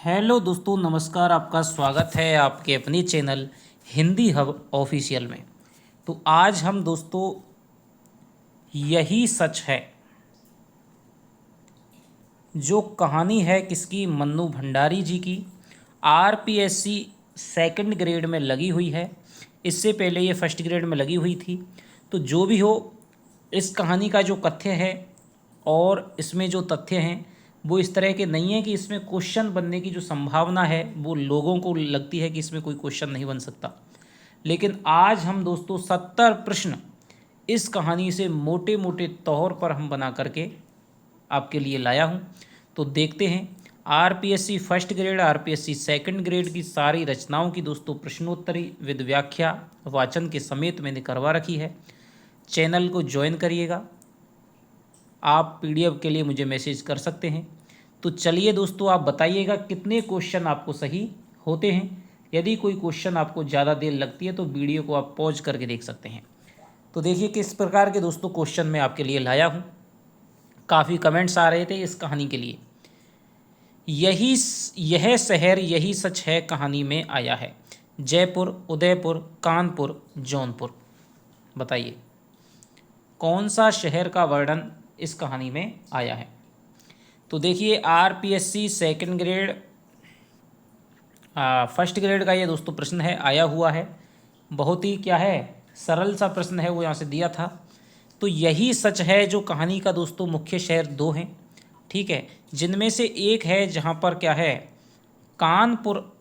Hello दोस्तों, नमस्कार। आपका स्वागत है आपके अपने चैनल हिंदी हब ऑफिशियल में। तो आज हम दोस्तों यही सच है जो कहानी है किसकी, मन्नू भंडारी जी की। आरपीएससी सेकंड ग्रेड में लगी हुई है। इससे पहले ये फर्स्ट ग्रेड में लगी हुई थी। तो जो भी हो, इस कहानी का जो कथ्य है और इसमें जो तथ्य हैं वो इस तरह के नहीं है कि इसमें क्वेश्चन बनने की जो संभावना है वो लोगों को लगती है कि इसमें कोई क्वेश्चन नहीं बन सकता। लेकिन आज हम दोस्तों 70 प्रश्न इस कहानी से मोटे मोटे तौर पर हम बना करके आपके लिए लाया हूँ। तो देखते हैं। RPSC first grade, RPSC second grade की सारी रचनाओं की दोस्तों प्रश्नोत्तरी विद व्याख्या वाचन के समेत मैंने करवा रखी है। चैनल को ज्वाइन करिएगा। आप पीडीएफ के लिए मुझे मैसेज कर सकते हैं। तो चलिए दोस्तों, आप बताइएगा कितने क्वेश्चन आपको सही होते हैं। यदि कोई क्वेश्चन आपको ज़्यादा देर लगती है तो वीडियो को आप पॉज करके देख सकते हैं। तो देखिए किस प्रकार के दोस्तों क्वेश्चन मैं आपके लिए लाया हूँ। काफ़ी कमेंट्स आ रहे थे इस कहानी के लिए। यह शहर यही सच है कहानी में आया है। जयपुर, उदयपुर, कानपुर, जौनपुर। बताइए कौन सा शहर का वर्णन इस कहानी में आया है। तो देखिए RPSC second grade first grade का ये दोस्तों प्रश्न है, आया हुआ है। बहुत ही क्या है, सरल सा प्रश्न है, वो यहाँ से दिया था। तो यही सच है जो कहानी का दोस्तों मुख्य शहर दो हैं, ठीक है, जिनमें से एक है जहाँ पर क्या है, कानपुर,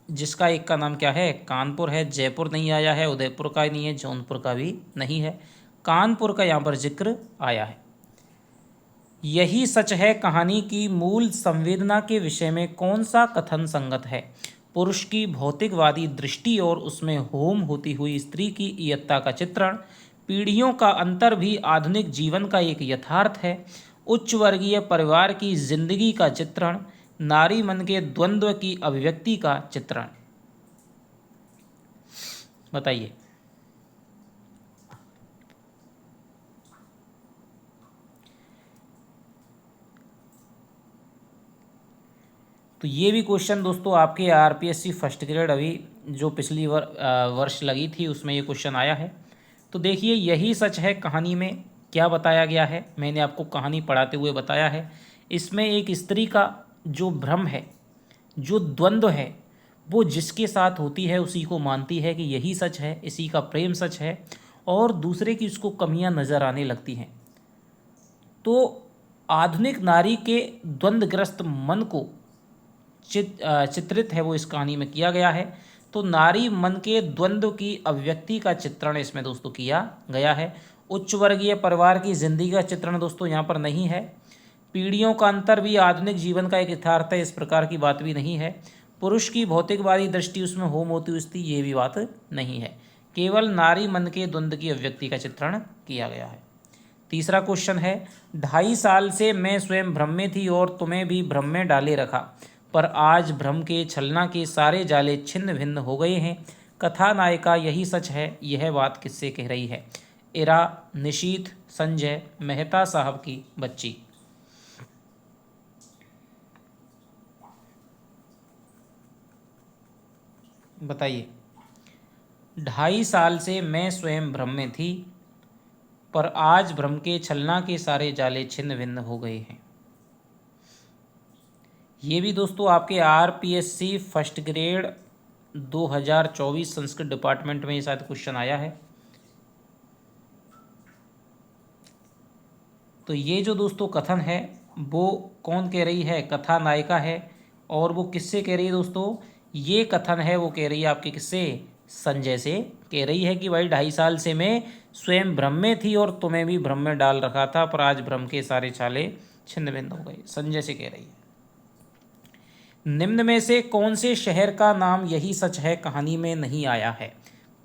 जिसका एक का नाम क्या है, कानपुर है। जयपुर नहीं आया है, उदयपुर का नहीं है, जौनपुर का भी नहीं है, कानपुर का यहाँ पर जिक्र आया है। यही सच है कहानी की मूल संवेदना के विषय में कौन सा कथन संगत है। पुरुष की भौतिकवादी दृष्टि और उसमें होम होती हुई स्त्री की इयत्ता का चित्रण। पीढ़ियों का अंतर भी आधुनिक जीवन का एक यथार्थ है। उच्च वर्गीय परिवार की जिंदगी का चित्रण। नारी मन के द्वंद्व की अभिव्यक्ति का चित्रण। बताइए। तो ये भी क्वेश्चन दोस्तों आपके आरपीएससी फर्स्ट ग्रेड अभी जो पिछली वर्ष लगी थी उसमें ये क्वेश्चन आया है। तो देखिए यही सच है कहानी में क्या बताया गया है, मैंने आपको कहानी पढ़ाते हुए बताया है। इसमें एक स्त्री का जो भ्रम है, जो द्वंद्व है, वो जिसके साथ होती है उसी को मानती है कि यही सच है, इसी का प्रेम सच है, और दूसरे की उसको कमियां नज़र आने लगती हैं। तो आधुनिक नारी के द्वंद्वग्रस्त मन को चित्रित है वो इस कहानी में किया गया है। तो नारी मन के द्वंद्व की अभिव्यक्ति का चित्रण इसमें दोस्तों किया गया है। उच्च वर्गीय परिवार की जिंदगी का चित्रण दोस्तों यहाँ पर नहीं है। पीढ़ियों का अंतर भी आधुनिक जीवन का एक यथार्थ है, इस प्रकार की बात भी नहीं है। पुरुष की भौतिकवादी दृष्टि उसमें होम होती हुई ये भी बात नहीं है। केवल नारी मन के द्वंद्व की अभिव्यक्ति का चित्रण किया गया है। तीसरा क्वेश्चन है, 2.5 साल से मैं स्वयं भ्रम में थी और तुम्हें भी भ्रम में डाले रखा, पर आज भ्रम के छलना के सारे जाले छिन्न भिन्न हो गए हैं। कथा नायिका यही सच है, यह बात किससे कह रही है। इरा, निशीथ, संजय, मेहता साहब की बच्ची। बताइए। 2.5 साल से मैं स्वयं भ्रम में थी, पर आज भ्रम के छलना के सारे जाले छिन्न भिन्न हो गए हैं। ये भी दोस्तों आपके RPSC first grade 2024 Sanskrit department में ये शायद क्वेश्चन आया है। तो ये जो दोस्तों कथन है वो कौन कह रही है, कथा नायिका है। और वो किससे कह रही है दोस्तों, ये कथन है वो कह रही है आपके किससे, संजय से कह रही है कि भाई 2.5 साल से मैं स्वयं भ्रम में थी और तुम्हें भी भ्रम में डाल रखा था, पर आज भ्रम के सारे छाले छिन्न भिन्न हो गए। संजय से कह रही है। निम्न में से कौन से शहर का नाम यही सच है कहानी में नहीं आया है।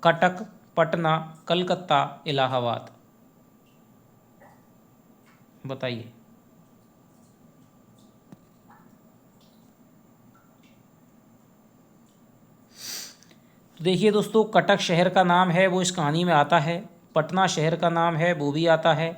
कटक, पटना, कलकत्ता, इलाहाबाद। बताइए। तो देखिए दोस्तों, कटक शहर का नाम है वो इस कहानी में आता है। पटना शहर का नाम है वो भी आता है।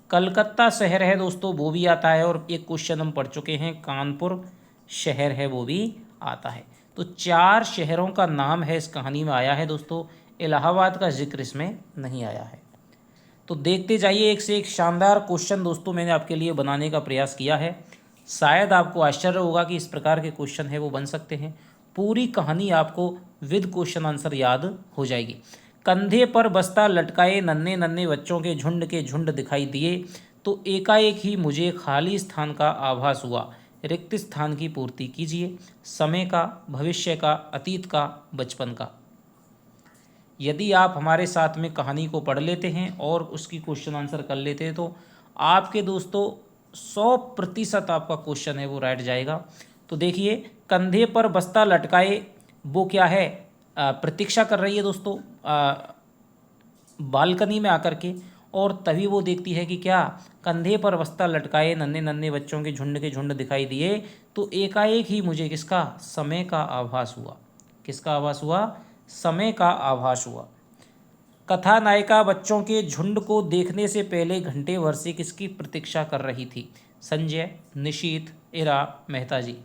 कलकत्ता शहर है दोस्तों वो भी आता है। और एक क्वेश्चन हम पढ़ चुके हैं, कानपुर शहर है वो भी आता है। तो 4 शहरों का नाम है इस कहानी में आया है दोस्तों, इलाहाबाद का जिक्र इसमें नहीं आया है। तो देखते जाइए, एक से एक शानदार क्वेश्चन दोस्तों मैंने आपके लिए बनाने का प्रयास किया है। शायद आपको आश्चर्य होगा कि इस प्रकार के क्वेश्चन है वो बन सकते हैं। पूरी कहानी आपको विद क्वेश्चन आंसर याद हो जाएगी। कंधे पर बस्ता लटकाए नन्हे नन्हे बच्चों के झुंड दिखाई दिए, तो एकाएक ही मुझे खाली स्थान का आभास हुआ। रिक्त स्थान की पूर्ति कीजिए। समय का, भविष्य का, अतीत का, बचपन का। यदि आप हमारे साथ में कहानी को पढ़ लेते हैं और उसकी क्वेश्चन आंसर कर लेते हैं तो आपके दोस्तों 100% आपका क्वेश्चन है वो राइट जाएगा। तो देखिए, कंधे पर बस्ता लटकाए, वो क्या है, प्रतीक्षा कर रही है दोस्तों बालकनी में आकर के, और तभी वो देखती है कि क्या, कंधे पर बस्ता लटकाए नन्हे नन्हे बच्चों के झुंड दिखाई दिए, तो एकाएक ही मुझे किसका, समय का आभास हुआ। किसका आभास हुआ, समय का आभास हुआ। कथा नायिका बच्चों के झुंड को देखने से पहले घंटे भर से किसकी प्रतीक्षा कर रही थी। संजय, निशीथ, इरा, मेहता जी।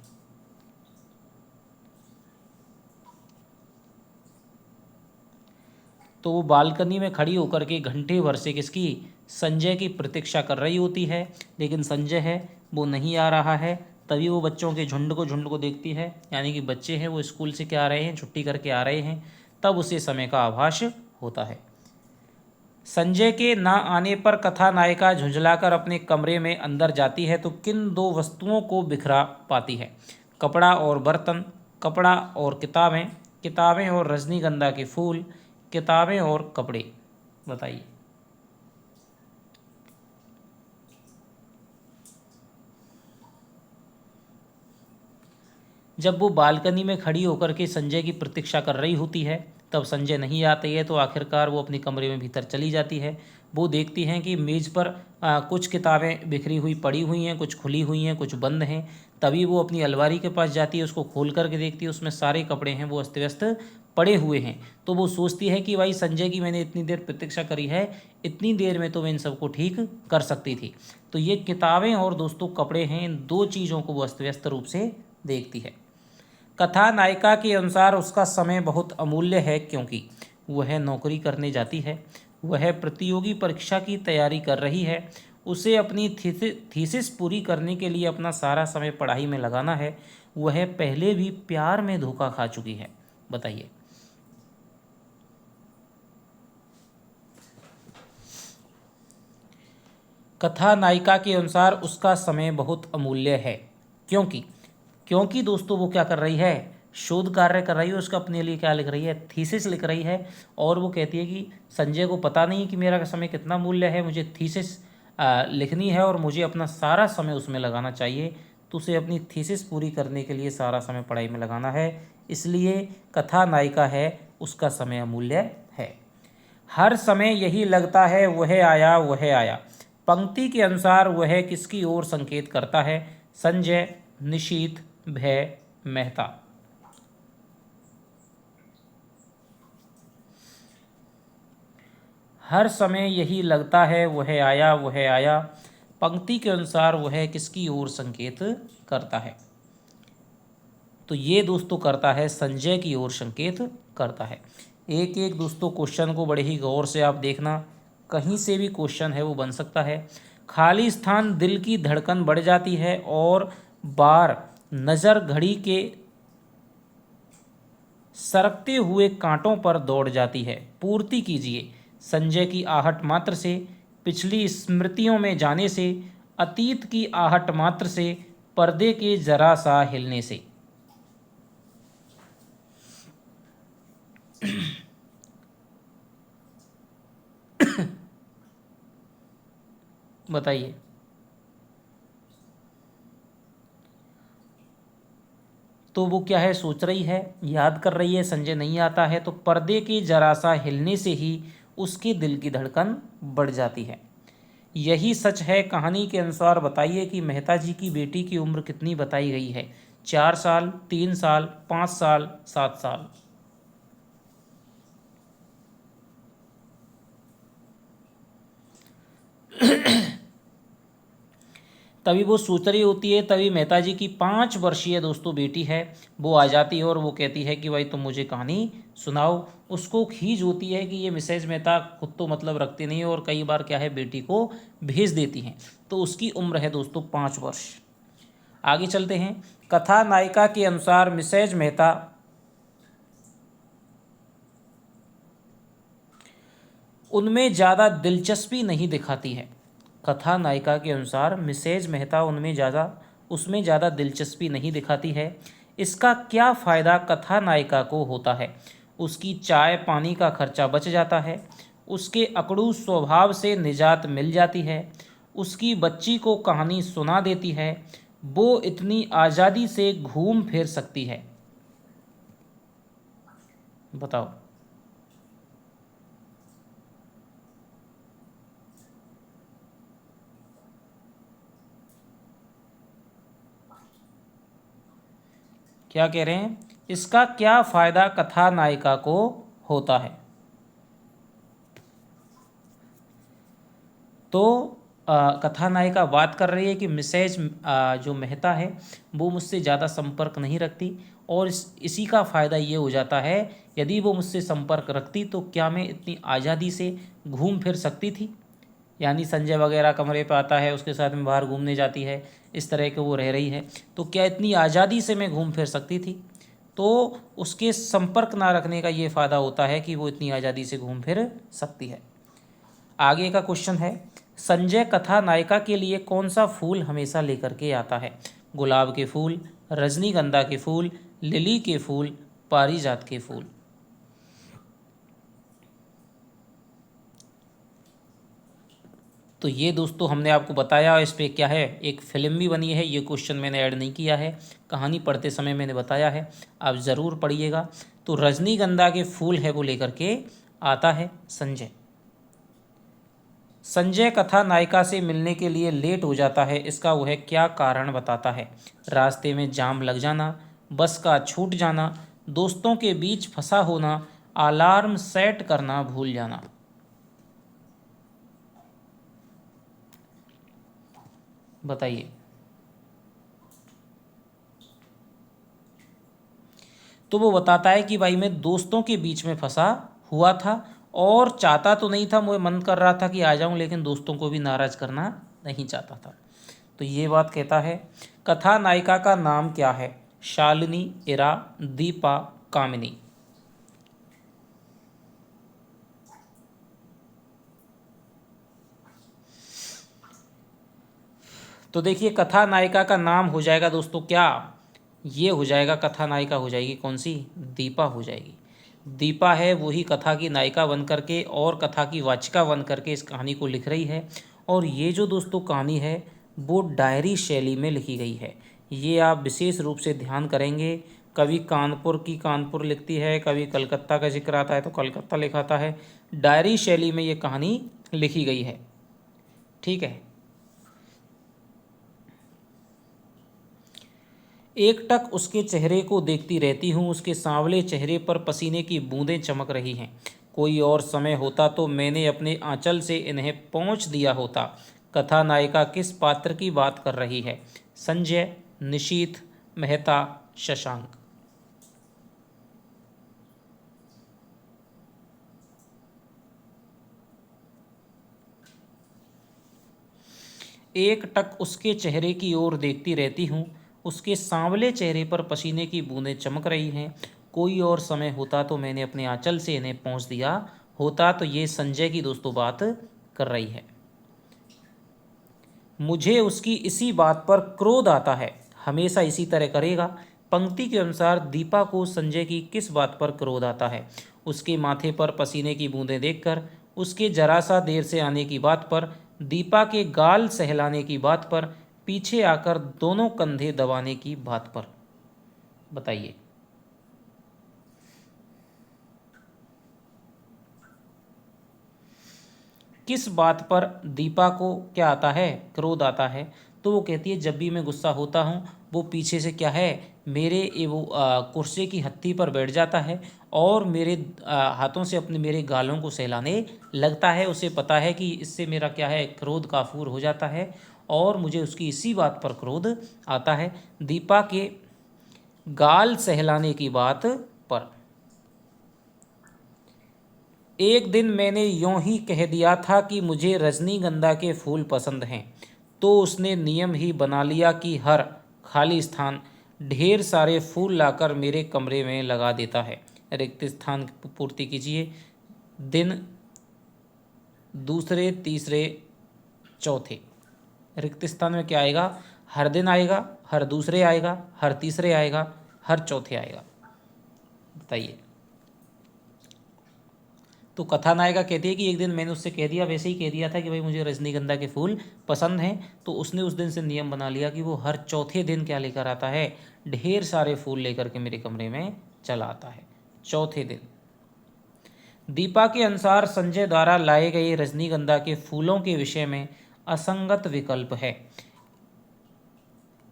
तो वो बालकनी में खड़ी होकर के घंटे भर से किसकी, संजय की प्रतीक्षा कर रही होती है, लेकिन संजय है वो नहीं आ रहा है। तभी वो बच्चों के झुंड को देखती है, यानी कि बच्चे हैं वो स्कूल से क्या आ रहे हैं, छुट्टी करके आ रहे हैं, तब उसे समय का आभास होता है। संजय के ना आने पर कथा नायिका झुंझलाकर अपने कमरे में अंदर जाती है, तो किन 2 वस्तुओं को बिखरा पाती है। कपड़ा और बर्तन, कपड़ा और किताबें, किताबें और रजनीगंधा के फूल, किताबें और कपड़े। बताइए। जब वो बालकनी में खड़ी होकर के संजय की प्रतीक्षा कर रही होती है, तब संजय नहीं आते है, तो आखिरकार वो अपने कमरे में भीतर चली जाती है। वो देखती हैं कि मेज़ पर कुछ किताबें बिखरी हुई पड़ी हुई हैं, कुछ खुली हुई हैं, कुछ बंद हैं। तभी वो अपनी अलमारी के पास जाती है, उसको खोल करके देखती है, उसमें सारे कपड़े हैं वो अस्त व्यस्त पड़े हुए हैं। तो वो सोचती है कि भाई संजय की मैंने इतनी देर प्रतीक्षा करी है, इतनी देर में तो मैं इन सबको ठीक कर सकती थी। तो ये किताबें और दोस्तों कपड़े हैं, इन 2 चीज़ों को वो अस्त व्यस्त रूप से देखती है। कथा नायिका के अनुसार उसका समय बहुत अमूल्य है, क्योंकि वह नौकरी करने जाती है, वह प्रतियोगी परीक्षा की तैयारी कर रही है, उसे अपनी थीसिस पूरी करने के लिए अपना सारा समय पढ़ाई में लगाना है, वह पहले भी प्यार में धोखा खा चुकी है। बताइए। कथा नायिका के अनुसार उसका समय बहुत अमूल्य है, क्योंकि क्योंकि दोस्तों वो क्या कर रही है, शोध कार्य कर रही है, उसका अपने लिए क्या लिख रही है, थीसिस लिख रही है। और वो कहती है कि संजय को पता नहीं कि मेरा समय कितना मूल्य है, मुझे थीसिस लिखनी है और मुझे अपना सारा समय उसमें लगाना चाहिए। तो उसे अपनी थीसिस पूरी करने के लिए सारा समय पढ़ाई में लगाना है, इसलिए कथा नायिका है उसका समय अमूल्य है। हर समय यही लगता है वह आया वह आया, पंक्ति के अनुसार वह किसकी ओर संकेत करता है। संजय, निशीथ, भय, मेहता। हर समय यही लगता है वह आया, पंक्ति के अनुसार वह किसकी ओर संकेत करता है। तो ये दोस्तों करता है संजय की ओर संकेत करता है। एक एक दोस्तों क्वेश्चन को बड़े ही गौर से आप देखना, कहीं से भी क्वेश्चन है वो बन सकता है। खाली स्थान दिल की धड़कन बढ़ जाती है और बार नज़र घड़ी के सरकते हुए कांटों पर दौड़ जाती है। पूर्ति कीजिए। संजय की आहट मात्र से, पिछली स्मृतियों में जाने से, अतीत की आहट मात्र से, पर्दे के जरा सा हिलने से। बताइए। तो वो क्या है, सोच रही है, याद कर रही है, संजय नहीं आता है, तो पर्दे के जरा सा हिलने से ही उसके दिल की धड़कन बढ़ जाती है। यही सच है कहानी के अनुसार। बताइए कि मेहता जी की बेटी की उम्र कितनी बताई गई है। 4 साल, 3 साल, 5 साल, 7 साल। तभी वो सोच रही होती है, तभी मेहता जी की 5 वर्षीय दोस्तों बेटी है वो आ जाती है और वो कहती है कि भाई तुम मुझे कहानी सुनाओ। उसको खीज होती है कि ये मिसेज मेहता खुद तो मतलब रखती नहीं है और कई बार क्या है बेटी को भेज देती हैं। तो उसकी उम्र है दोस्तों 5 वर्ष। आगे चलते हैं। कथा नायिका के अनुसार मिसेज मेहता उनमें ज़्यादा दिलचस्पी नहीं दिखाती है। कथा नायिका के अनुसार मिसेज मेहता उसमें ज़्यादा दिलचस्पी नहीं दिखाती है। इसका क्या फ़ायदा कथा नायिका को होता है? उसकी चाय पानी का खर्चा बच जाता है, उसके अकड़ू स्वभाव से निजात मिल जाती है, उसकी बच्ची को कहानी सुना देती है, वो इतनी आज़ादी से घूम फिर सकती है। बताओ। क्या कह रहे हैं? इसका क्या फ़ायदा कथा नायिका को होता है? तो कथा नायिका बात कर रही है कि मिसेज जो मेहता है वो मुझसे ज़्यादा संपर्क नहीं रखती और इसी का फ़ायदा ये हो जाता है, यदि वो मुझसे संपर्क रखती तो क्या मैं इतनी आज़ादी से घूम फिर सकती थी। यानी संजय वगैरह कमरे पे आता है, उसके साथ में बाहर घूमने जाती है, इस तरह के वो रह रही है, तो क्या इतनी आज़ादी से मैं घूम फिर सकती थी? तो उसके संपर्क ना रखने का ये फ़ायदा होता है कि वो इतनी आज़ादी से घूम फिर सकती है। आगे का क्वेश्चन है, संजय कथा नायिका के लिए कौन सा फूल हमेशा लेकर के आता है? गुलाब के फूल, रजनीगंधा के फूल, लिली के फूल, पारिजात के फूल। तो ये दोस्तों हमने आपको बताया, इस पे क्या है एक फिल्म भी बनी है। ये क्वेश्चन मैंने ऐड नहीं किया है, कहानी पढ़ते समय मैंने बताया है, आप ज़रूर पढ़िएगा। तो रजनीगंधा के फूल है वो लेकर के आता है संजय। संजय कथा नायिका से मिलने के लिए लेट हो जाता है, इसका वह क्या कारण बताता है? रास्ते में जाम लग जाना, बस का छूट जाना, दोस्तों के बीच फंसा होना, अलार्म सेट करना भूल जाना। बताइए। तो वो बताता है कि भाई मैं दोस्तों के बीच में फंसा हुआ था और चाहता तो नहीं था, मुझे मन कर रहा था कि आ जाऊं, लेकिन दोस्तों को भी नाराज़ करना नहीं चाहता था। तो ये बात कहता है। कथा नायिका का नाम क्या है? शालिनी, इरा, दीपा, कामिनी। तो देखिए कथा नायिका का नाम हो जाएगा दोस्तों क्या? ये हो जाएगा, कथा नायिका हो जाएगी कौन सी? दीपा हो जाएगी। दीपा है वही कथा की नायिका बन करके और कथा की वाचिका बन करके इस कहानी को लिख रही है। और ये जो दोस्तों कहानी है वो डायरी शैली में लिखी गई है। ये आप विशेष रूप से ध्यान करेंगे। कभी कानपुर की कानपुर लिखती है, कभी कलकत्ता का जिक्र आता है तो कलकत्ता लिखाता है। डायरी शैली में ये कहानी लिखी गई है। ठीक है। एकटक उसके चेहरे को देखती रहती हूँ, उसके सांवले चेहरे पर पसीने की बूंदें चमक रही हैं। कोई और समय होता तो मैंने अपने आंचल से इन्हें पोंछ दिया होता। कथा नायिका किस पात्र की बात कर रही है? संजय, निशीथ, मेहता, शशांक। एकटक उसके चेहरे की ओर देखती रहती हूँ, उसके सांवले चेहरे पर पसीने की बूंदें चमक रही हैं। कोई और समय होता तो मैंने अपने आंचल से इन्हें पोंछ दिया होता। तो ये संजय की दोस्तों बात कर रही है। मुझे उसकी इसी बात पर क्रोध आता है, हमेशा इसी तरह करेगा। पंक्ति के अनुसार दीपा को संजय की किस बात पर क्रोध आता है? उसके माथे पर पसीने की बूंदें देखकर, उसके जरा सा देर से आने की बात पर, दीपा के गाल सहलाने की बात पर, पीछे आकर दोनों कंधे दबाने की बात पर। बताइए। किस बात पर दीपा को क्या आता है? क्रोध आता है। तो वो कहती है जब भी मैं गुस्सा होता हूँ वो पीछे से क्या है वो कुर्सी की हत्ती पर बैठ जाता है और मेरे हाथों से अपने मेरे गालों को सहलाने लगता है। उसे पता है कि इससे मेरा क्या है क्रोध काफूर हो जाता है और मुझे उसकी इसी बात पर क्रोध आता है। दीपा के गाल सहलाने की बात पर। एक दिन मैंने यों ही कह दिया था कि मुझे रजनीगंधा के फूल पसंद हैं, तो उसने नियम ही बना लिया कि हर खाली स्थान ढेर सारे फूल लाकर मेरे कमरे में लगा देता है। रिक्त स्थान की पूर्ति कीजिए। दिन दूसरे, तीसरे, चौथे। रिक्त स्थान में क्या आएगा? हर दिन आएगा, हर दूसरे आएगा, हर तीसरे आएगा, हर चौथे आएगा। बताइए। तो कथानायिका कहती है कि एक दिन मैंने उससे कह दिया, वैसे ही कह दिया था कि भाई मुझे रजनीगंधा के फूल पसंद हैं, तो उसने उस दिन से नियम बना लिया कि वो हर चौथे दिन क्या लेकर आता है? ढेर सारे फूल लेकर के मेरे कमरे में चला आता है। चौथे दिन। दीपा के अनुसार संजय द्वारा लाए गए रजनीगंधा के फूलों के विषय में असंगत विकल्प है।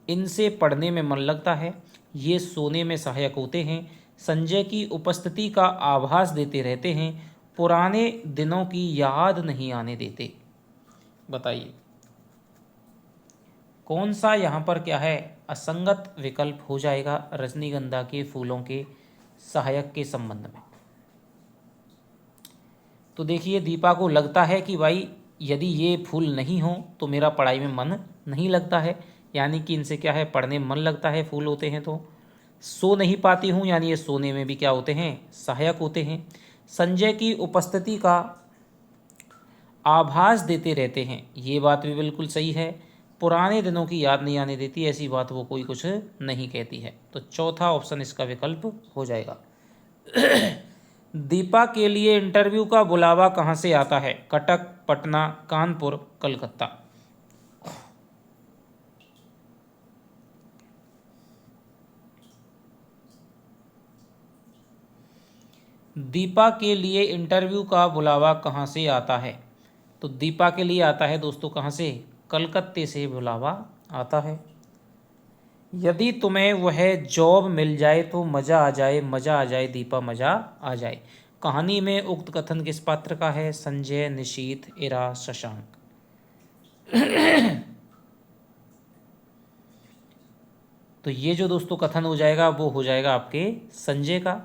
इनसे पढ़ने में मन लगता है, ये सोने में सहायक होते हैं, संजय की उपस्थिति का आभास देते रहते हैं, पुराने दिनों की याद नहीं आने देते। बताइए कौन सा यहाँ पर क्या है? असंगत विकल्प हो जाएगा रजनीगंधा के फूलों के सहायक के संबंध में। तो देखिए, दीपा को लगता है कि भाई यदि ये फूल नहीं हो तो मेरा पढ़ाई में मन नहीं लगता है, यानी कि इनसे क्या है? पढ़ने में मन लगता है, फूल होते हैं तो। सो नहीं पाती हूँ, यानी ये सोने में भी क्या होते हैं? सहायक होते हैं। संजय की उपस्थिति का आभास देते रहते हैं, ये बात भी बिल्कुल सही है। पुराने दिनों की याद नहीं आने देती, ऐसी बात वो कोई कुछ नहीं कहती है। तो चौथा ऑप्शन इसका विकल्प हो जाएगा। दीपा के लिए इंटरव्यू का बुलावा कहाँ से आता है? कटक, पटना, कानपुर, कलकत्ता। दीपा के लिए इंटरव्यू का बुलावा कहाँ से आता है? तो दीपा के लिए आता है दोस्तों कहाँ से? कलकत्ते से बुलावा आता है। यदि तुम्हें वह जॉब मिल जाए तो मज़ा आ जाए, मज़ा आ जाए दीपा, मज़ा आ जाए। कहानी में उक्त कथन किस पात्र का है? संजय, निशीथ, इरा, शशांक। तो ये जो दोस्तों कथन हो जाएगा वो हो जाएगा आपके संजय का।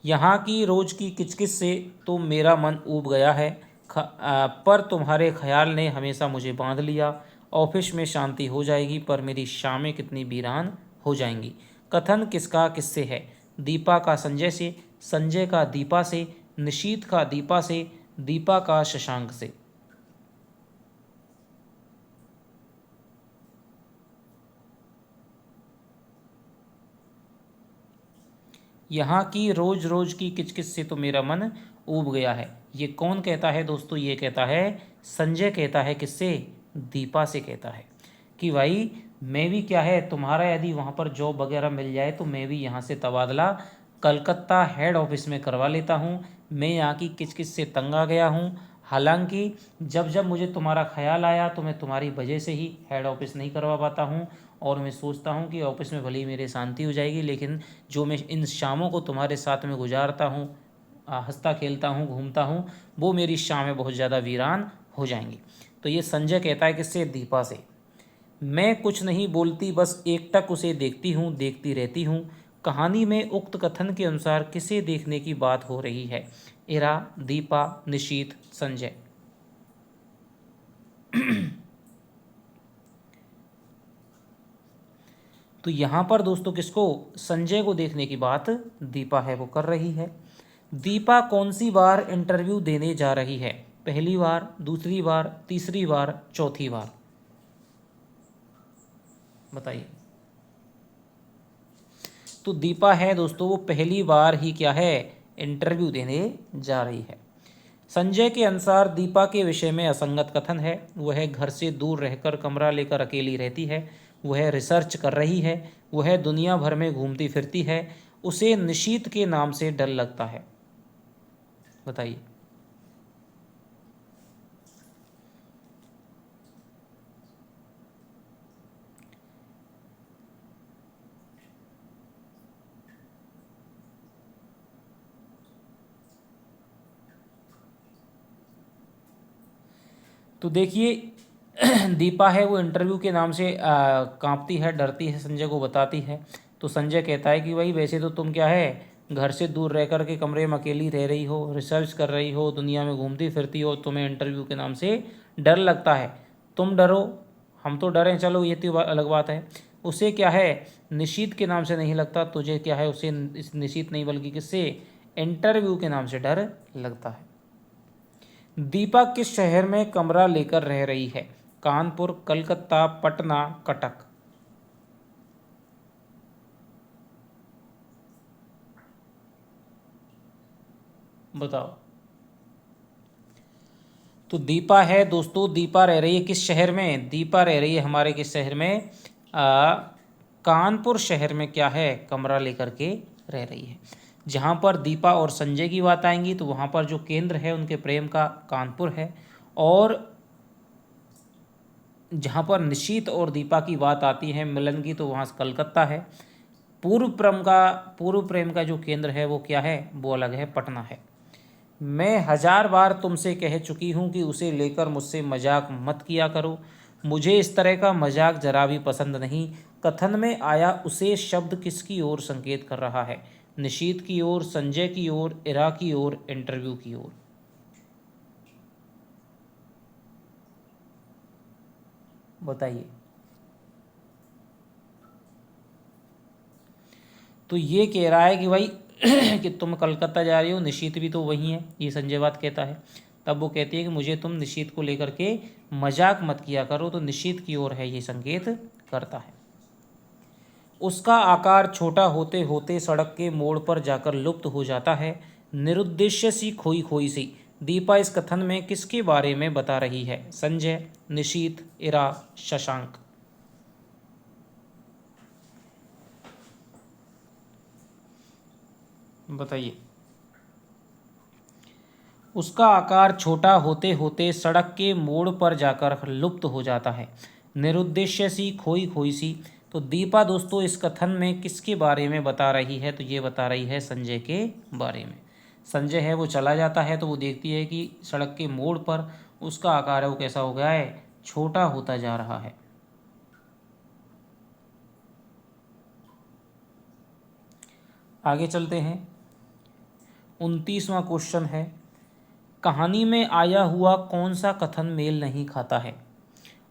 यहाँ की रोज की किचकिच से तो मेरा मन ऊब गया है, पर तुम्हारे ख्याल ने हमेशा मुझे बांध लिया। ऑफिस में शांति हो जाएगी पर मेरी शामें कितनी वीरान हो जाएंगी। कथन किसका किससे है? दीपा का संजय से, संजय का दीपा से, निशीथ का दीपा से, दीपा का शशांक से। यहाँ की रोज रोज की किचकिच से तो मेरा मन ऊब गया है, ये कौन कहता है दोस्तों? ये कहता है संजय, कहता है किससे? दीपा से कहता है कि भाई मैं भी क्या है, तुम्हारा यदि वहाँ पर जॉब वगैरह मिल जाए तो मैं भी यहाँ से तबादला कलकत्ता हेड ऑफिस में करवा लेता हूँ। मैं यहाँ की किचकिच से तंग आ गया हूँ। हालांकि जब जब मुझे तुम्हारा ख्याल आया तो मैं तुम्हारी वजह से ही हेड ऑफिस नहीं करवा पाता हूँ, और मैं सोचता हूँ कि ऑफिस में भले ही मेरी शांति हो जाएगी, लेकिन जो मैं इन शामों को तुम्हारे साथ में गुजारता हूँ, हंसता खेलता हूँ, घूमता हूँ, वो मेरी शामें बहुत ज़्यादा वीरान हो जाएंगी। तो ये संजय कहता है किससे? दीपा से। मैं कुछ नहीं बोलती, बस एकटक उसे देखती हूँ, देखती रहती हूँ। कहानी में उक्त कथन के अनुसार किसे देखने की बात हो रही है? इरा, दीपा, निशीथ, संजय। तो यहाँ पर दोस्तों किसको? संजय को देखने की बात दीपा है वो कर रही है। दीपा कौन सी बार इंटरव्यू देने जा रही है? पहली बार, दूसरी बार, तीसरी बार, चौथी बार। बताइए। तो दीपा है दोस्तों वो पहली बार ही क्या है? इंटरव्यू देने जा रही है। संजय के अनुसार दीपा के विषय में असंगत कथन है। वह घर से दूर रहकर कमरा लेकर अकेली रहती है, वह रिसर्च कर रही है, वह दुनिया भर में घूमती फिरती है, उसे निशीथ के नाम से डर लगता है। बताइए। तो देखिए दीपा है वो इंटरव्यू के नाम से कांपती है, डरती है, संजय को बताती है। तो संजय कहता है कि भाई वैसे तो तुम क्या है, घर से दूर रह कर के कमरे में अकेली रह रही हो, रिसर्च कर रही हो, दुनिया में घूमती फिरती हो, तुम्हें इंटरव्यू के नाम से डर लगता है। तुम डरो, हम तो डरें, चलो ये तो अलग बात है। उसे क्या है, निशीत के नाम से नहीं लगता, तुझे क्या है, उसे इस निशीत नहीं बल्कि किससे, इंटरव्यू के नाम से डर लगता है। दीपा किस शहर में कमरा लेकर रह रही है? कानपुर, कलकत्ता, पटना, कटक। बताओ। तो दीपा है दोस्तों, दीपा रह रही है किस शहर में? दीपा रह रही है हमारे किस शहर में? कानपुर शहर में क्या है, कमरा लेकर के रह रही है। जहाँ पर दीपा और संजय की बात आएंगी तो वहाँ पर जो केंद्र है उनके प्रेम का कानपुर है, और जहाँ पर निशीत और दीपा की बात आती है मिलन की तो वहाँ कलकत्ता है। पूर्व प्रेम का जो केंद्र है वो क्या है, वो अलग है, पटना है। मैं 1000 बार तुमसे कह चुकी हूँ कि उसे लेकर मुझसे मजाक मत किया करो। मुझे इस तरह का मजाक जरा भी पसंद नहीं। कथन में आया उसे शब्द किसकी ओर संकेत कर रहा है? निशीत की ओर, संजय की ओर, इरा की ओर, इंटरव्यू की ओर। बताइए। तो ये कह रहा है कि भाई कि तुम कलकत्ता जा रही हो, निशीत भी तो वहीं है, ये संजय बात कहता है। तब वो कहती है कि मुझे तुम निशीत को लेकर के मजाक मत किया करो, तो निशीत की ओर है ये संकेत करता है। उसका आकार छोटा होते होते सड़क के मोड़ पर जाकर लुप्त हो जाता है, निरुद्देश्य सी खोई खोई सी। दीपा इस कथन में किसके बारे में बता रही है? संजय, निशीत, इरा, शशांक। बताइए। उसका आकार छोटा होते होते सड़क के मोड़ पर जाकर लुप्त हो जाता है, निरुद्देश्य सी खोई खोई सी। तो दीपा दोस्तों इस कथन में किसके बारे में बता रही है? तो ये बता रही है संजय के बारे में। संजय है वो चला जाता है तो वो देखती है कि सड़क के मोड़ पर उसका आकार है वो कैसा हो गया है, छोटा होता जा रहा है। आगे चलते हैं। 29वां क्वेश्चन है, कहानी में आया हुआ कौन सा कथन मेल नहीं खाता है?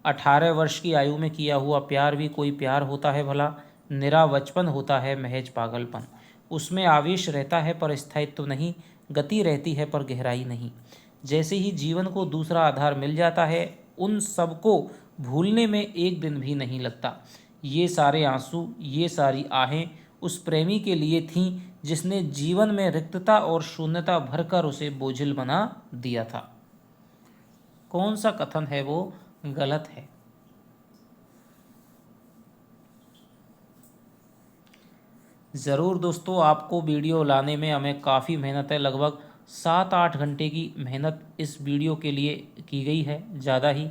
18 वर्ष की आयु में किया हुआ प्यार भी कोई प्यार होता है भला? निरा बचपन होता है महज पागलपन। उसमें आवेश रहता है पर स्थायित्व नहीं, गति रहती है पर गहराई नहीं। जैसे ही जीवन को दूसरा आधार मिल जाता है, उन सबको भूलने में एक दिन भी नहीं लगता। ये सारे आंसू, ये सारी आहें उस प्रेमी के लिए थीं जिसने जीवन में रिक्तता और शून्यता भरकर उसे बोझिल बना दिया था। कौन सा कथन है वो गलत है? ज़रूर दोस्तों, आपको वीडियो लाने में हमें काफ़ी मेहनत है, लगभग 7-8 घंटे की मेहनत इस वीडियो के लिए की गई है, ज़्यादा ही।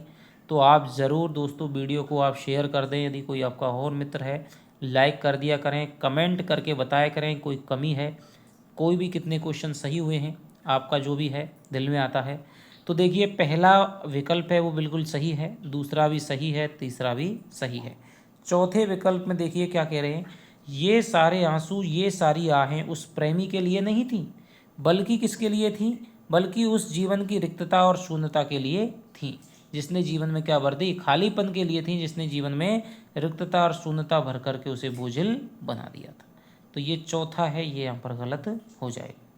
तो आप ज़रूर दोस्तों वीडियो को आप शेयर कर दें, यदि कोई आपका और मित्र है लाइक कर दिया करें, कमेंट करके बताया करें कोई कमी है, कोई भी कितने क्वेश्चन सही हुए हैं, आपका जो भी है दिल में आता है। तो देखिए पहला विकल्प है वो बिल्कुल सही है, दूसरा भी सही है, तीसरा भी सही है। चौथे विकल्प में देखिए क्या कह रहे हैं, ये सारे आंसू, ये सारी आहें उस प्रेमी के लिए नहीं थी, बल्कि किसके लिए थी? बल्कि उस जीवन की रिक्तता और शून्यता के लिए थी, जिसने जीवन में क्या भर दी? खालीपन के लिए थी, जिसने जीवन में रिक्तता और शून्यता भर करके उसे बोझिल बना दिया था। तो ये चौथा है, ये यहाँ पर गलत हो जाएगा।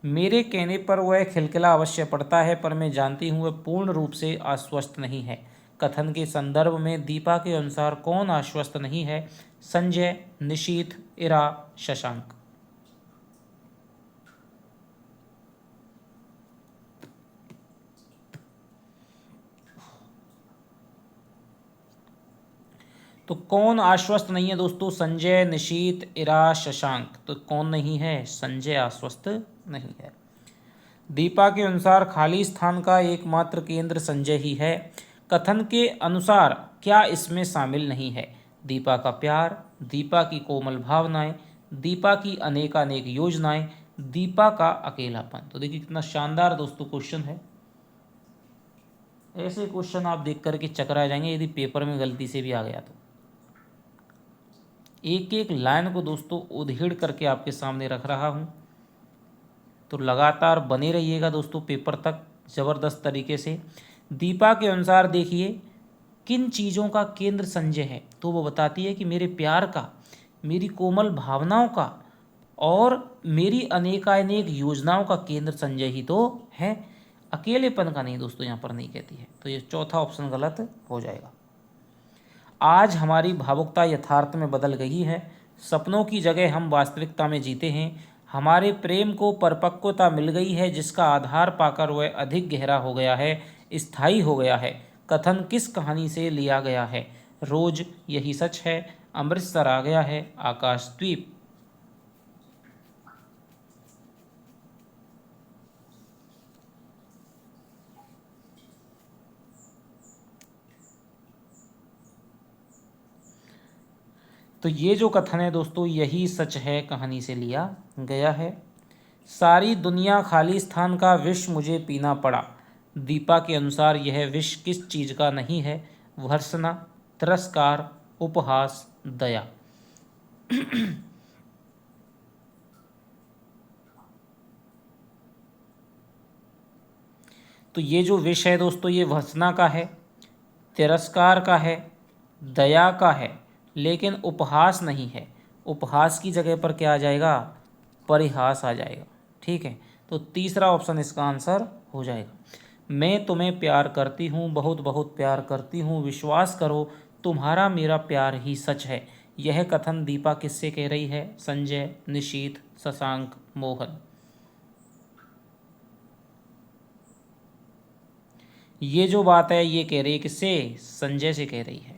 मेरे कहने पर वह खिलखिला अवश्य पड़ता है, पर मैं जानती हूँ वह पूर्ण रूप से आश्वस्त नहीं है। कथन के संदर्भ में दीपा के अनुसार कौन आश्वस्त नहीं है? संजय, निशीत, इरा, शशांक। तो कौन आश्वस्त नहीं है दोस्तों? संजय, निशीत, इरा, शशांक। तो कौन नहीं है? संजय आश्वस्त नहीं है। दीपा के अनुसार खाली स्थान का एकमात्र केंद्र संजय ही है। कथन के अनुसार क्या इसमें शामिल नहीं है? दीपा का प्यार, दीपा की कोमल भावनाएं, दीपा की अनेकानेक योजनाएं, दीपा का अकेलापन। तो देखिए कितना शानदार दोस्तों क्वेश्चन है। ऐसे क्वेश्चन आप देख करके चकरा जाएंगे यदि पेपर में गलती से भी आ गया तो। एक एक लाइन को दोस्तों उधेड़ करके आपके सामने रख रहा हूँ, तो लगातार बने रहिएगा दोस्तों पेपर तक ज़बरदस्त तरीके से। दीपा के अनुसार देखिए किन चीज़ों का केंद्र संजय है, तो वो बताती है कि मेरे प्यार का, मेरी कोमल भावनाओं का और मेरी अनेकानेक योजनाओं का केंद्र संजय ही तो है, अकेलेपन का नहीं दोस्तों, यहाँ पर नहीं कहती है। तो ये चौथा ऑप्शन गलत हो जाएगा। आज हमारी भावुकता यथार्थ में बदल गई है, सपनों की जगह हम वास्तविकता में जीते हैं, हमारे प्रेम को परिपक्वता मिल गई है जिसका आधार पाकर वह अधिक गहरा हो गया है, स्थायी हो गया है। कथन किस कहानी से लिया गया है? रोज, यही सच है, अमृतसर आ गया है, आकाशद्वीप। तो ये जो कथन है दोस्तों, यही सच है कहानी से लिया गया है। सारी दुनिया खालिस्तान का विष मुझे पीना पड़ा। दीपा के अनुसार यह विष किस चीज़ का नहीं है? भर्त्सना, तिरस्कार, उपहास, दया। तो ये जो विष है दोस्तों, ये भर्त्सना का है, तिरस्कार का है, दया का है, लेकिन उपहास नहीं है। उपहास की जगह पर क्या आ जाएगा? परिहास आ जाएगा। ठीक है, तो तीसरा ऑप्शन इसका आंसर हो जाएगा। मैं तुम्हें प्यार करती हूँ, बहुत बहुत प्यार करती हूँ, विश्वास करो तुम्हारा मेरा प्यार ही सच है। यह कथन दीपा किससे कह रही है? संजय, निशीथ, शशांक, मोहन। ये जो बात है ये कह रही है किससे? संजय से कह रही है।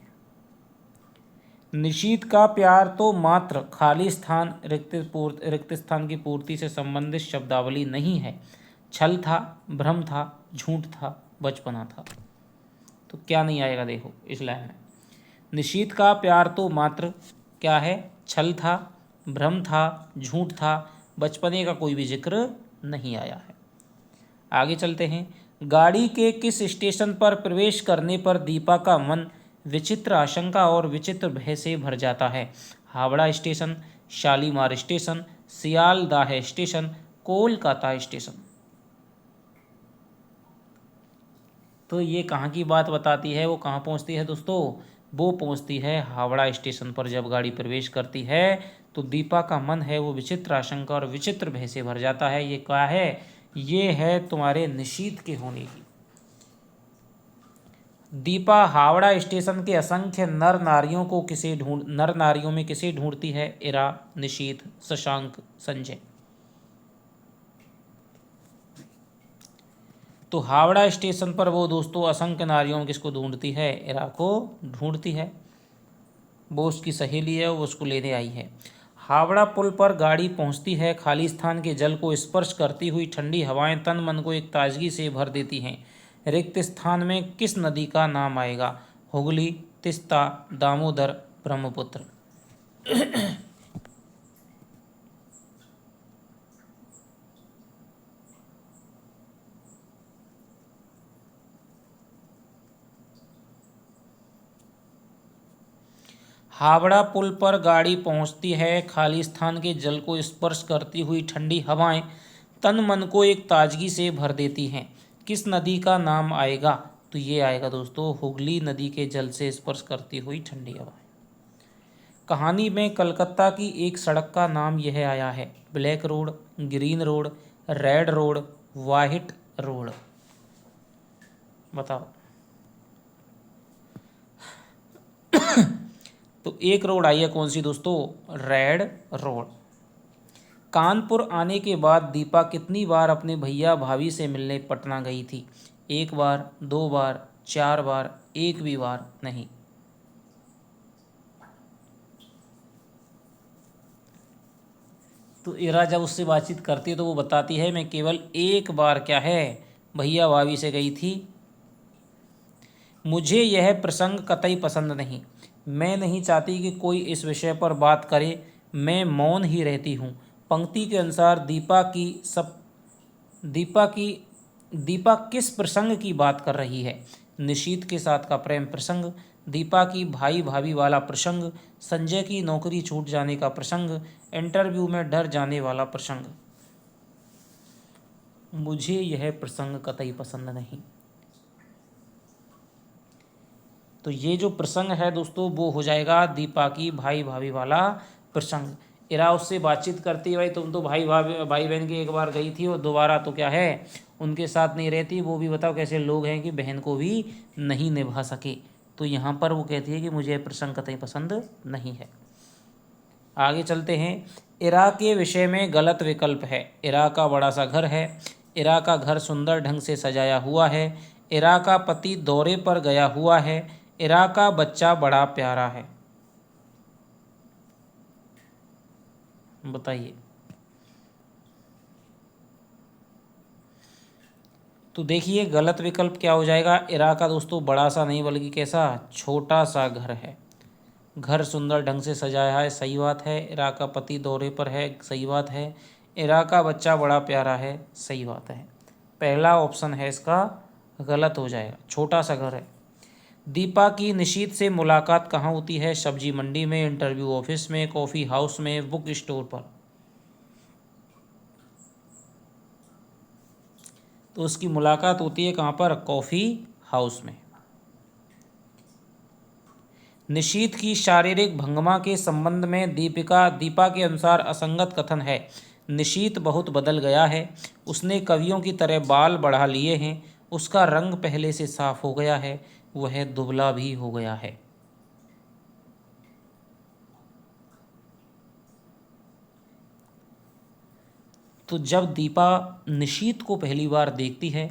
निशीथ का प्यार तो मात्र खाली स्थान, रिक्त स्थान की पूर्ति से संबंधित शब्दावली नहीं है, छल था, भ्रम था, झूठ था, बचपना था। तो क्या नहीं आएगा देखो इस लाइन में? निशीथ का प्यार तो मात्र क्या है? छल था, भ्रम था, झूठ था, बचपने का कोई भी जिक्र नहीं आया है। आगे चलते हैं। गाड़ी के किस स्टेशन पर प्रवेश करने पर दीपा का मन विचित्र आशंका और विचित्र भय से भर जाता है? Howrah station, Shalimar station, Sealdah station, Kolkata station. तो ये कहाँ की बात बताती है? वो कहाँ पहुँचती है दोस्तों? वो पहुँचती है हावड़ा स्टेशन पर। जब गाड़ी प्रवेश करती है तो दीपा का मन है वो विचित्र आशंका और विचित्र भय से भर जाता है। ये क्या है? ये है तुम्हारे निशीथ के होने की। दीपा हावड़ा स्टेशन के असंख्य नर नारियों में किसे ढूंढती है? इरा, निशीथ, शशांक, संजय। तो हावड़ा स्टेशन पर वो दोस्तों असंख्य नारियों में किसको ढूंढती है? इरा को ढूंढती है। वो उसकी सहेली है, वो उसको लेने आई है। हावड़ा पुल पर गाड़ी पहुंचती है, खालिस्तान के जल को स्पर्श करती हुई ठंडी हवाएं तन मन को एक ताजगी से भर देती हैं। रिक्त स्थान में किस नदी का नाम आएगा? हुगली, तिस्ता, दामोदर, ब्रह्मपुत्र। हावड़ा पुल पर गाड़ी पहुंचती है, खालिस्तान के जल को स्पर्श करती हुई ठंडी हवाएं तन मन को एक ताजगी से भर देती हैं। किस नदी का नाम आएगा? तो ये आएगा दोस्तों हुगली नदी के जल से स्पर्श करती हुई ठंडी हवाएं। कहानी में कलकत्ता की एक सड़क का नाम यह आया है? Black road, green road, red road, white road. बताओ। तो एक रोड आई है कौन सी दोस्तों? Red road. कानपुर आने के बाद दीपा कितनी बार अपने भैया भाभी से मिलने पटना गई थी? एक बार, दो बार, चार बार, एक भी बार नहीं। तो इरा जब उससे बातचीत करती है तो वो बताती है मैं केवल एक बार क्या है भैया भाभी से गई थी। मुझे यह प्रसंग कतई पसंद नहीं। मैं नहीं चाहती कि कोई इस विषय पर बात करे। मैं मौन ही रहती हूँ। पंक्ति के अनुसार दीपा किस प्रसंग की बात कर रही है? निशीथ के साथ का प्रेम प्रसंग, दीपा की भाई भाभी वाला प्रसंग, संजय की नौकरी छूट जाने का प्रसंग, इंटरव्यू में डर जाने वाला प्रसंग। मुझे यह प्रसंग कतई पसंद नहीं। तो ये जो प्रसंग है दोस्तों वो हो जाएगा दीपा की भाई भाभी वाला प्रसंग। इरा उससे बातचीत करती है, भाई तुम तो भाई बहन की एक बार गई थी और दोबारा तो क्या है उनके साथ नहीं रहती, वो भी बताओ कैसे लोग हैं कि बहन को भी नहीं निभा सके। तो यहाँ पर वो कहती है कि मुझे प्रसंग कतई पसंद नहीं है। आगे चलते हैं। इरा के विषय में गलत विकल्प है। इरा का बड़ा सा घर है, इरा का घर सुंदर ढंग से सजाया हुआ है, इरा का पति दौरे पर गया हुआ है, इरा का बच्चा बड़ा प्यारा है। बताइए। तो देखिए गलत विकल्प क्या हो जाएगा। इरा का दोस्तों बड़ा सा नहीं बल्कि कैसा, छोटा सा घर है। घर सुंदर ढंग से सजाया है, सही बात है। इरा का पति दौरे पर है, सही बात है। इरा का बच्चा बड़ा प्यारा है, सही बात है। पहला ऑप्शन है इसका गलत हो जाएगा, छोटा सा घर है। दीपा की निशीथ से मुलाकात कहाँ होती है? सब्जी मंडी में, इंटरव्यू ऑफिस में, कॉफ़ी हाउस में, बुक स्टोर पर। तो उसकी मुलाकात होती है कहाँ पर? कॉफ़ी हाउस में। निशीथ की शारीरिक भंगिमा के संबंध में दीपा के अनुसार असंगत कथन है। निशीथ बहुत बदल गया है, उसने कवियों की तरह बाल बढ़ा लिए हैं, उसका रंग पहले से साफ हो गया है, वह दुबला भी हो गया है। तो जब दीपा निशीथ को पहली बार देखती है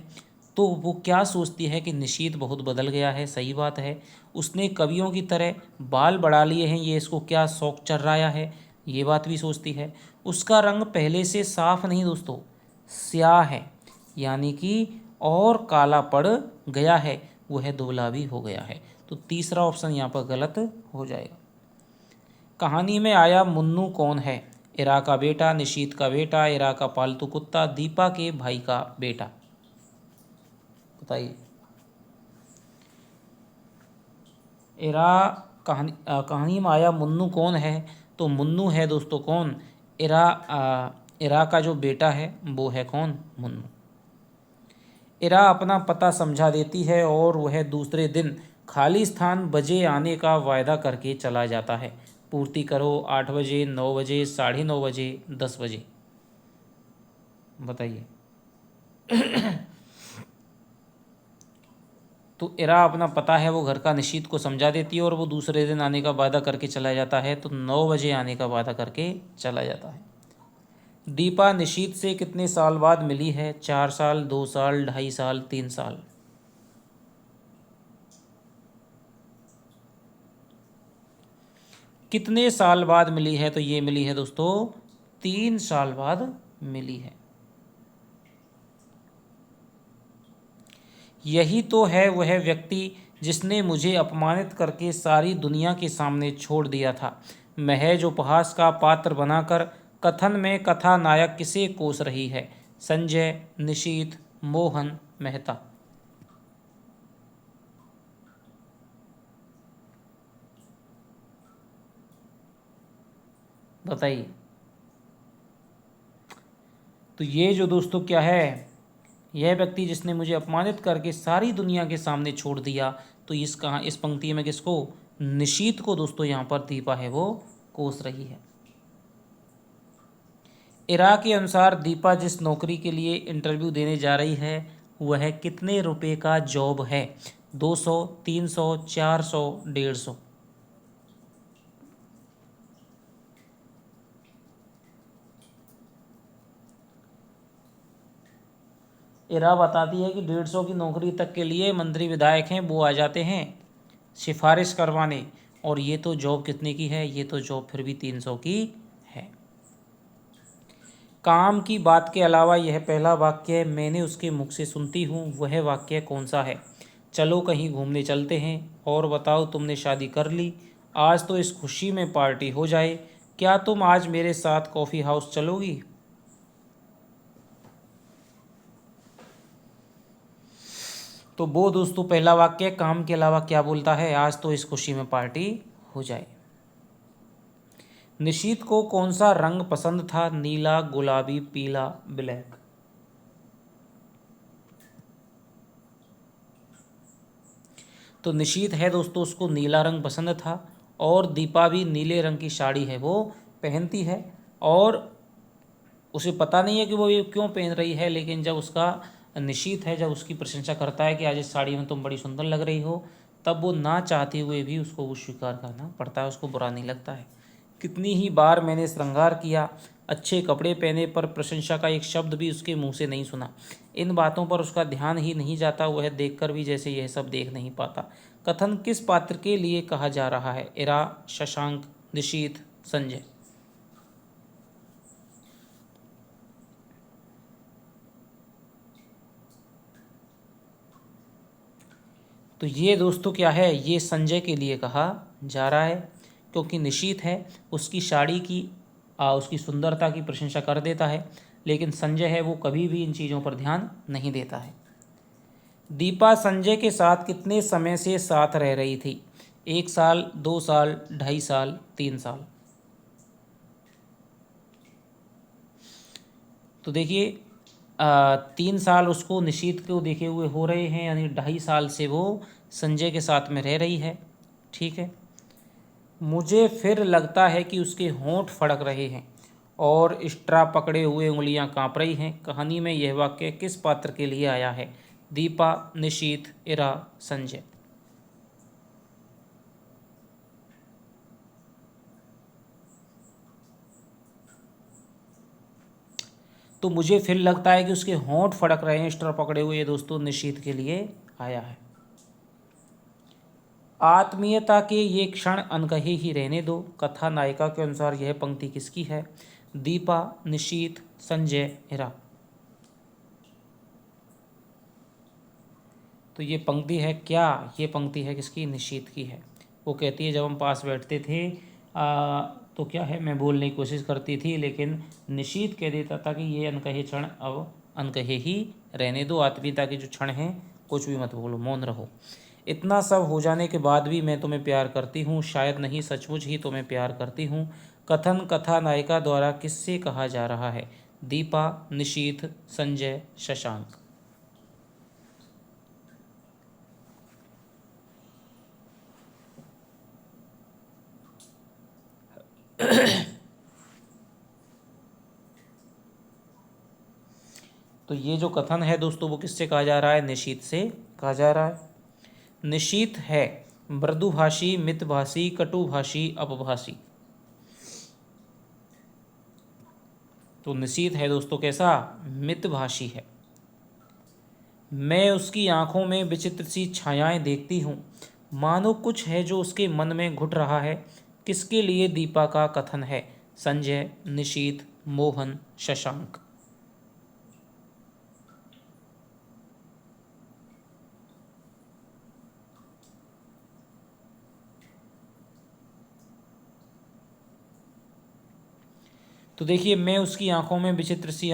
तो वो क्या सोचती है कि निशीथ बहुत बदल गया है, सही बात है। उसने कवियों की तरह बाल बढ़ा लिए हैं, ये इसको क्या शौक चढ़ रहा है, ये बात भी सोचती है। उसका रंग पहले से साफ नहीं दोस्तों, स्याह है, यानी कि और काला पड़ गया है, वह दुबला भी हो गया है। तो तीसरा ऑप्शन यहाँ पर गलत हो जाएगा। कहानी में आया मुन्नू कौन है? इरा का बेटा, निशीथ का बेटा, इरा का पालतू कुत्ता, दीपा के भाई का बेटा। बताइए। इरा कहानी में आया मुन्नू कौन है? तो मुन्नू है दोस्तों कौन? इरा का जो बेटा है वो है कौन? मुन्नू। इरा अपना पता समझा देती है और वह दूसरे दिन खाली स्थान बजे आने का वायदा करके चला जाता है। पूर्ति करो, 8 बजे, 9 बजे, 9:30 बजे, 10 बजे। बताइए। तो इरा अपना पता है वो घर का निशीथ को समझा देती है और वो दूसरे दिन आने का वादा करके चला जाता है, तो 9 बजे आने का वादा करके चला जाता है। दीपा निशीथ से कितने साल बाद मिली है? 4 साल, 2 साल, 2.5 साल, 3 साल। कितने साल बाद मिली है? तो ये मिली है दोस्तों 3 साल बाद मिली है। यही तो है वह व्यक्ति जिसने मुझे अपमानित करके सारी दुनिया के सामने छोड़ दिया था। महज उपहास का पात्र बनाकर कथन में कथा नायक किसे कोस रही है? संजय, निशीथ, मोहन, मेहता। बताइए। तो ये जो दोस्तों क्या है, यह व्यक्ति जिसने मुझे अपमानित करके सारी दुनिया के सामने छोड़ दिया, तो इस पंक्ति में किसको? निशीथ को दोस्तों यहाँ पर दीपा है वो कोस रही है। इरा के अनुसार दीपा जिस नौकरी के लिए इंटरव्यू देने जा रही है वह कितने रुपए का जॉब है? 200, 300, 400, 150। इरा बताती है कि 150 की नौकरी तक के लिए मंत्री विधायक हैं वो आ जाते हैं सिफारिश करवाने, और ये तो जॉब कितने की है? ये तो जॉब फिर भी 300 की है। काम की बात के अलावा यह पहला वाक्य मैंने उसके मुख से सुनती हूँ, वह वाक्य कौन सा है? चलो कहीं घूमने चलते हैं, और बताओ तुमने शादी कर ली, आज तो इस खुशी में पार्टी हो जाए, क्या तुम आज मेरे साथ कॉफ़ी हाउस चलोगी? तो वो दोस्तों पहला वाक्य काम के अलावा क्या बोलता है, आज तो इस खुशी में पार्टी हो जाए। निशीथ को कौन सा रंग पसंद था, नीला, गुलाबी, पीला, ब्लैक। तो निशीथ है दोस्तों, उसको नीला रंग पसंद था और दीपा भी नीले रंग की साड़ी है वो पहनती है और उसे पता नहीं है कि वो ये क्यों पहन रही है, लेकिन जब उसका निशीथ है जब उसकी प्रशंसा करता है कि आज इस साड़ी में तुम बड़ी सुंदर लग रही हो, तब वो ना चाहते हुए भी उसको वो स्वीकार करना पड़ता है, उसको बुरा नहीं लगता है। कितनी ही बार मैंने श्रृंगार किया, अच्छे कपड़े पहने पर प्रशंसा का एक शब्द भी उसके मुंह से नहीं सुना। इन बातों पर उसका ध्यान ही नहीं जाता, वह देखकर भी जैसे यह सब देख नहीं पाता। कथन किस पात्र के लिए कहा जा रहा है, इरा, शशांक, निशीथ, संजय। तो ये दोस्तों क्या है, ये संजय के लिए कहा जा रहा है, क्योंकि निशीथ है उसकी साड़ी की उसकी सुंदरता की प्रशंसा कर देता है, लेकिन संजय है वो कभी भी इन चीज़ों पर ध्यान नहीं देता है। दीपा संजय के साथ कितने समय से साथ रह रही थी, 1 साल, 2 साल, 2.5 साल, 3 साल। तो देखिए 3 साल उसको निशीथ को देखे हुए हो रहे हैं, यानी 2.5 साल से वो संजय के साथ में रह रही है। ठीक है। मुझे फिर लगता है कि उसके होंठ फड़क रहे हैं और स्ट्रा पकड़े हुए उंगलियां कांप रही हैं। कहानी में यह वाक्य किस पात्र के लिए आया है, दीपा, निशीथ, इरा, संजय। तो मुझे फिर लगता है कि उसके होंठ फड़क रहे हैं, स्ट्रा पकड़े हुए, ये दोस्तों निशीथ के लिए आया है। आत्मीयता के ये क्षण अनकहे ही रहने दो, कथा नायिका के अनुसार यह पंक्ति किसकी है, दीपा, निशीथ, संजय, इरा। तो ये पंक्ति है क्या, ये पंक्ति है किसकी, निशीथ की है। वो कहती है जब हम पास बैठते थे तो क्या है, मैं बोलने की कोशिश करती थी, लेकिन निशीथ कह देता था कि ये अनकहे क्षण अब अनकहे ही रहने दो, आत्मीयता के जो क्षण हैं कुछ भी मत बोलो, मौन रहो। इतना सब हो जाने के बाद भी मैं तुम्हें प्यार करती हूँ, शायद नहीं सचमुच ही तुम्हें प्यार करती हूँ। कथन कथा नायिका द्वारा किससे कहा जा रहा है, दीपा, निशीथ, संजय, शशांक। तो ये जो कथन है दोस्तों वो किससे कहा जा रहा है, निशीथ से कहा जा रहा है। निशीथ है मृदुभाषी, मितभाषी, कटुभाषी, अपभाषी। तो निशीथ है दोस्तों कैसा, मितभाषी है। मैं उसकी आंखों में विचित्र सी छायाएं देखती हूँ, मानो कुछ है जो उसके मन में घुट रहा है। किसके लिए दीपा का कथन है, संजय, निशीथ, मोहन, शशांक। तो देखिए मैं उसकी आंखों में विचित्र सी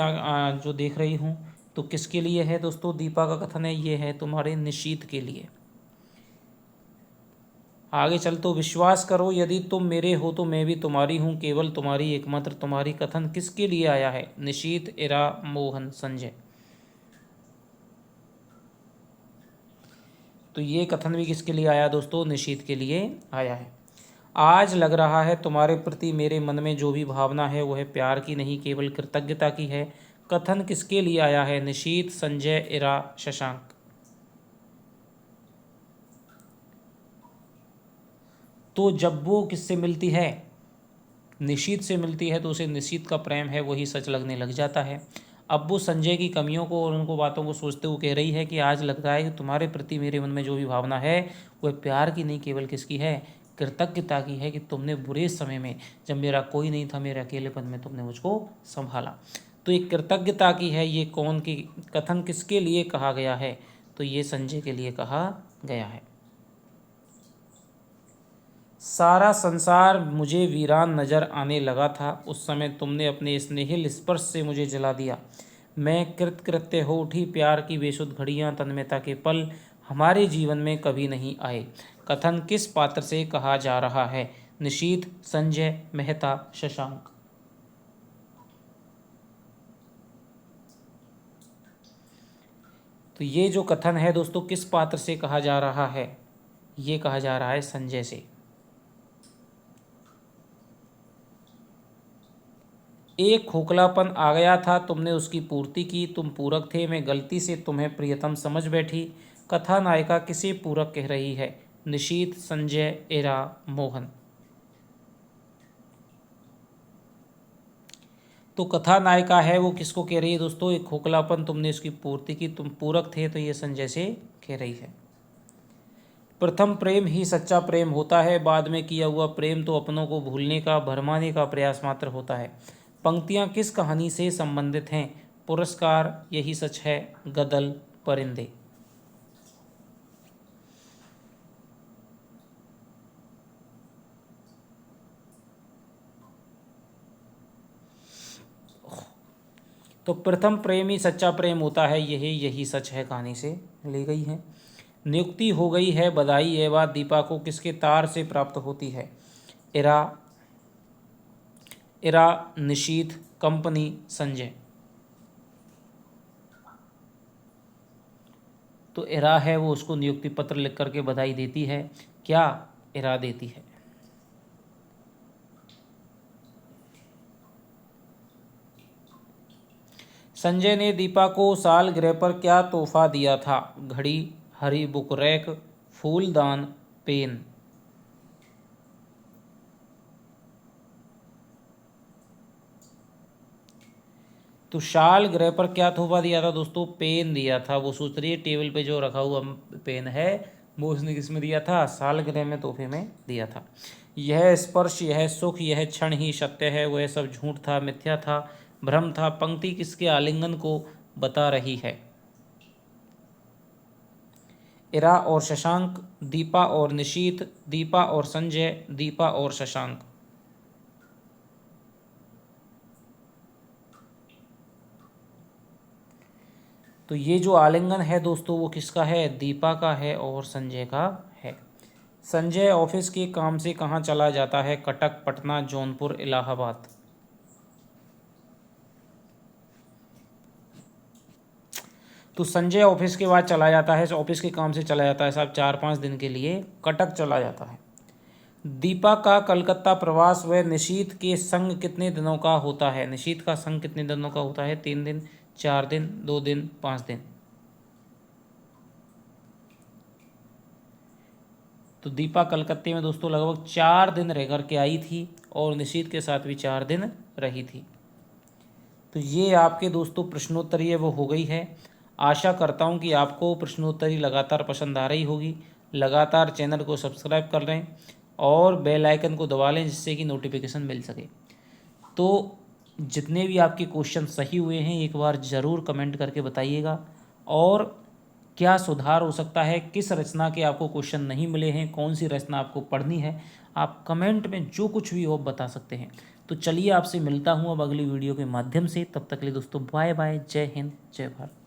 जो देख रही हूँ, तो किसके लिए है दोस्तों, दीपा का कथन है, ये है तुम्हारे निशीथ के लिए। आगे चल, तो विश्वास करो यदि तुम मेरे हो तो मैं भी तुम्हारी हूँ, केवल तुम्हारी, एकमात्र तुम्हारी। कथन किसके लिए आया है, निशीथ, इरा, मोहन, संजय। तो ये कथन भी किसके लिए आया दोस्तों, निशीथ के लिए आया है। आज लग रहा है तुम्हारे प्रति मेरे मन में जो भी भावना है वह प्यार की नहीं केवल कृतज्ञता की है। कथन किसके लिए आया है, निशीथ, संजय, इरा, शशांक। तो जब वो किससे मिलती है, निशीथ से मिलती है, तो उसे निशीथ का प्रेम है वही सच लगने लग जाता है। अब वो संजय की कमियों को और उनको बातों को सोचते हुए कह रही है कि आज लगता है कि तुम्हारे प्रति मेरे मन में जो भी भावना है वह प्यार की नहीं केवल किसकी है, कृतज्ञता की है, कि तुमने बुरे समय में जब मेरा कोई नहीं था, मेरे अकेलेपन में तुमने मुझको संभाला। तो ये कृतज्ञता की है। ये कौन की कथन किसके लिए कहा गया है, तो ये संजय के लिए कहा गया है। सारा संसार मुझे वीरान नजर आने लगा था, उस समय तुमने अपने स्नेहिल स्पर्श से मुझे जला दिया। मैं कृतकृत्य हो उठी, प्यार की बेसुध घड़ियाँ, तन्मयता के पल, हमारे जीवन में कभी नहीं आए। कथन किस पात्र से कहा जा रहा है? निशीथ, संजय, मेहता, शशांक। तो ये जो कथन है दोस्तों किस पात्र से कहा जा रहा है? ये कहा जा रहा है संजय से। एक खोखलापन आ गया था, तुमने उसकी पूर्ति की, तुम पूरक थे, मैं गलती से तुम्हें प्रियतम समझ बैठी। कथा नायिका किसे पूरक कह रही है? निशीथ, संजय, इरा, मोहन। तो कथा नायिका है वो किसको कह रही है दोस्तों? एक खोखलापन तुमने उसकी पूर्ति की, तुम पूरक थे, तो ये संजय से कह रही है। प्रथम प्रेम ही सच्चा प्रेम होता है, बाद में किया हुआ प्रेम तो अपनों को भूलने का, भरमाने का प्रयास मात्र होता है। पंक्तियाँ किस कहानी से संबंधित हैं? पुरस्कार, यही सच है, गदल, परिंदे। तो प्रथम प्रेम ही सच्चा प्रेम होता है, यही सच है कहानी से ली गई है। नियुक्ति हो गई है, बधाई ये बात दीपा को किसके तार से प्राप्त होती है? इरा, निशीथ, कंपनी, संजय। तो इरा है वो उसको नियुक्ति पत्र लिख करके बधाई देती है। क्या इरा देती है? संजय ने दीपा को सालगिरह पर क्या तोहफा दिया था? घड़ी, हरी बुक रैक, फूलदान, पेन। तो सालगिरह पर क्या तोहफा दिया था दोस्तों? पेन दिया था। वो सोच रही है टेबल पे जो रखा हुआ पेन है वो उसने किस में दिया था? सालगिरह में तोहफे में दिया था। यह स्पर्श, यह सुख, यह क्षण ही सत्य है, वह सब झूठ था, मिथ्या था, भ्रम था। पंक्ति किसके आलिंगन को बता रही है? इरा और शशांक, दीपा और निशीथ, दीपा और संजय, दीपा और शशांक। तो ये जो आलिंगन है दोस्तों वो किसका है? दीपा का है और संजय का है। संजय ऑफिस के काम से कहाँ चला जाता है? कटक, पटना, जौनपुर, इलाहाबाद। तो संजय ऑफिस के बाद चला जाता है, ऑफिस के काम से चला जाता है साहब 4-5 दिन के लिए कटक चला जाता है। दीपा का कलकत्ता प्रवास व निशीथ के संग कितने दिनों का होता है? निशीथ का संग कितने दिनों का होता है? 3 दिन, 4 दिन, 2 दिन, 5 दिन। तो दीपा कलकत्ते में दोस्तों लगभग 4 दिन रह कर के आई थी और निशीथ के साथ भी 4 दिन रही थी। तो ये आपके दोस्तों प्रश्नोत्तरी है वो हो गई है। आशा करता हूँ कि आपको प्रश्नोत्तरी लगातार पसंद आ रही होगी। लगातार चैनल को सब्सक्राइब कर लें और बेल आइकन को दबा लें जिससे कि नोटिफिकेशन मिल सके। तो जितने भी आपके क्वेश्चन सही हुए हैं एक बार ज़रूर कमेंट करके बताइएगा, और क्या सुधार हो सकता है, किस रचना के आपको क्वेश्चन नहीं मिले हैं, कौन सी रचना आपको पढ़नी है, आप कमेंट में जो कुछ भी हो बता सकते हैं। तो चलिए आपसे मिलता हूँ अब अगली वीडियो के माध्यम से। तब तक के लिए दोस्तों बाय बाय, जय हिंद, जय भारत।